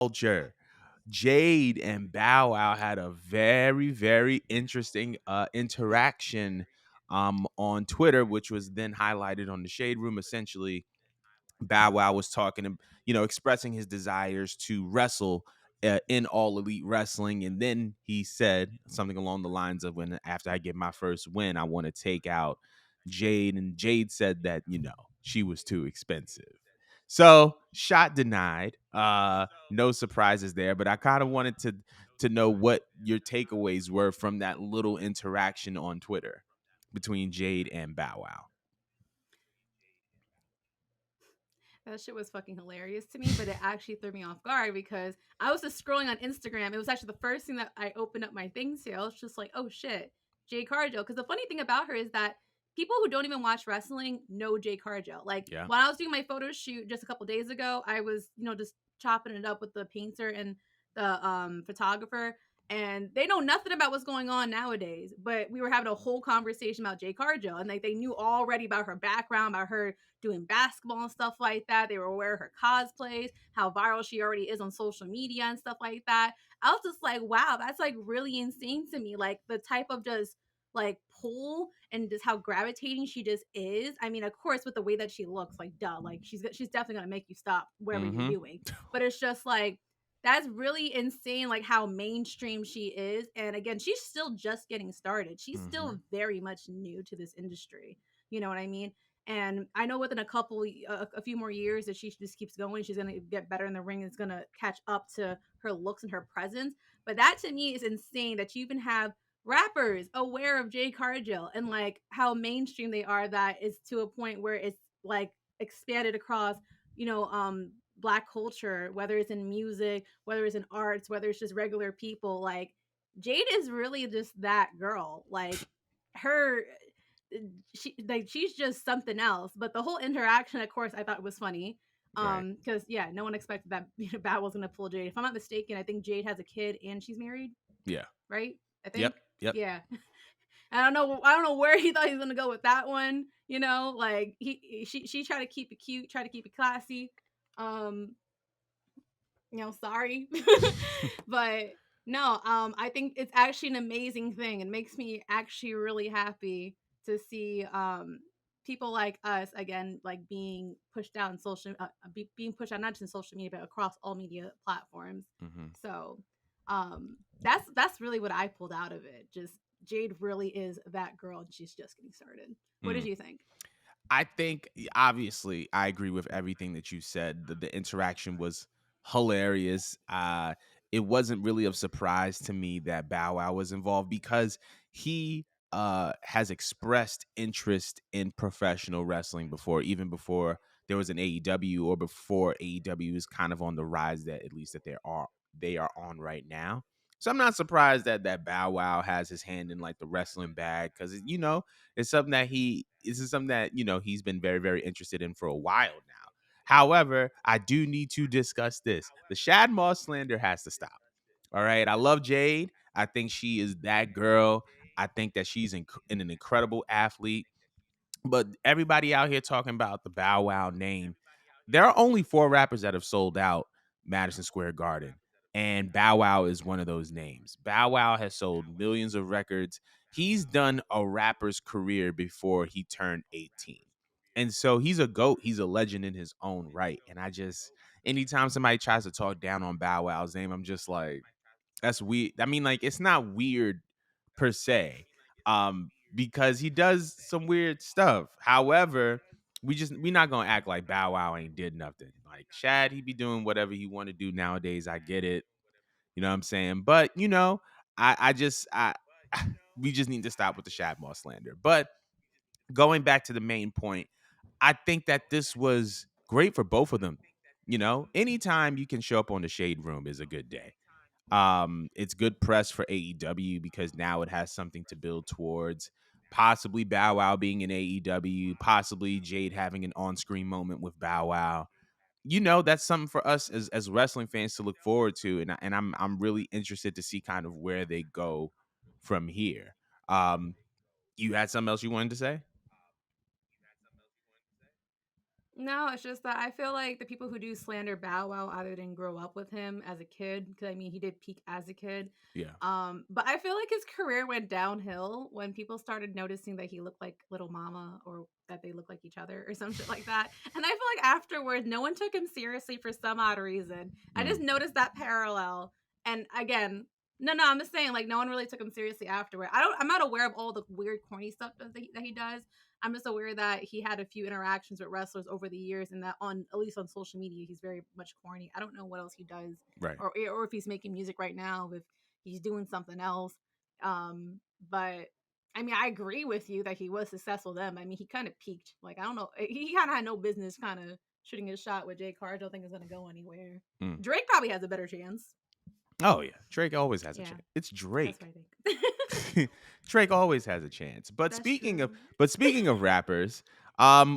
culture. Jade and Bow Wow had a very, very interesting interaction on Twitter, which was then highlighted on the Shade Room. Essentially, Bow Wow was talking, expressing his desires to wrestle in All Elite Wrestling, and then he said something along the lines of, "When after I get my first win, I want to take out Jade," and Jade said that she was too expensive. So shot denied. No surprises there, but I kind of wanted to know what your takeaways were from that little interaction on Twitter between Jade and Bow Wow. That shit was fucking hilarious to me, but it actually threw me off guard because I was just scrolling on Instagram. It was actually the first thing that I opened up my things to. I was just like, oh shit, Jade Cargill. Because the funny thing about her is that people who don't even watch wrestling know Jade Cargill. Like Yeah. when I was doing my photo shoot just a couple days ago, I was, just chopping it up with the painter and the photographer. And they know nothing about what's going on nowadays, but we were having a whole conversation about Jade Cargill, and like they knew already about her background, about her doing basketball and stuff like that. They were aware of her cosplays, how viral she already is on social media and stuff like that. I was just like, wow, that's like really insane to me. Like the type of just like pull and just how gravitating she just is. I mean, of course, with the way that she looks, like duh, like she's definitely gonna make you stop whatever you're Mm-hmm. doing. But it's just like that's really insane, like how mainstream she is. And again, she's still just getting started. She's Mm-hmm. still very much new to this industry. You know what I mean? And I know within a few more years, if she just keeps going, she's gonna get better in the ring. It's gonna catch up to her looks and her presence. But that to me is insane that you even have rappers aware of Jay Cargill and like how mainstream they are. That is to a point where it's like expanded across, black culture, whether it's in music, whether it's in arts, whether it's just regular people. Like Jade is really just that girl. Like her she's just something else. But the whole interaction, of course, I thought was funny. Right. Because yeah, no one expected that Bat was gonna pull Jade. If I'm not mistaken, I think Jade has a kid and she's married, Yeah. right? I Yep. think. Yep. Yeah. I don't know where he thought he was gonna go with that one. Like she tried to keep it cute, try to keep it classy. Um, sorry. But no, I think it's actually an amazing thing. It makes me actually really happy to see people like us again, like being pushed out in being pushed out not just in social media but across all media platforms. Mm-hmm. So that's really what I pulled out of it. Just Jade really is that girl, and she's just getting started. What did Mm. you think? I think obviously I agree with everything that you said. The interaction was hilarious. It wasn't really of surprise to me that Bow Wow was involved because he has expressed interest in professional wrestling before, even before there was an AEW or before AEW is kind of on the rise that at least that they are on right now. So I'm not surprised that Bow Wow has his hand in like the wrestling bag because it's something that this is something that he's been very, very interested in for a while now. However, I do need to discuss this. The Shad Moss slander has to stop. All right. I love Jade. I think she is that girl. I think that she's an incredible athlete. But everybody out here talking about the Bow Wow name, there are only four rappers that have sold out Madison Square Garden, and Bow Wow is one of those names. Bow Wow has sold millions of records. He's done a rapper's career before he turned 18. And so he's a GOAT. He's a legend in his own right. And anytime somebody tries to talk down on Bow Wow's name, I'm just like, that's weird. I mean, like, it's not weird per se, because he does some weird stuff. However, we not gonna act like Bow Wow ain't did nothing. Like Shad, he be doing whatever he want to do nowadays. I get it. You know what I'm saying? But I just we just need to stop with the Shad Moss slander. But going back to the main point, I think that this was great for both of them. Anytime you can show up on the Shade Room is a good day. It's good press for AEW because now it has something to build towards. Possibly Bow Wow being in AEW, possibly Jade having an on-screen moment with Bow Wow. That's something for us as wrestling fans to look forward to, and I'm really interested to see kind of where they go from here. You had something else you wanted to say? No, it's just that I feel like the people who do slander Bow Wow either didn't grow up with him as a kid, because I mean he did peak as a kid. Yeah. But I feel like his career went downhill when people started noticing that he looked like Little Mama, or that they look like each other or some shit like that. And I feel like afterwards, no one took him seriously for some odd reason. I just Mm, noticed that parallel. And again, no, I'm just saying, like, no one really took him seriously afterward. I'm not aware of all the weird, corny stuff that he does. I'm just aware that he had a few interactions with wrestlers over the years, and that on at least on social media, he's very much corny. I don't know what else he does, right. or if he's making music right now, if he's doing something else. But I mean, I agree with you that he was successful then. I mean, he kind of peaked. Like, I don't know, he kind of had no business kind of shooting his shot with Jay Cargill. I don't think it's gonna go anywhere. Mm. Drake probably has a better chance. Oh yeah, Drake always has a Yeah, chance. It's that's what Drake. I think. Drake always has a chance. That's true. But speaking of rappers, um,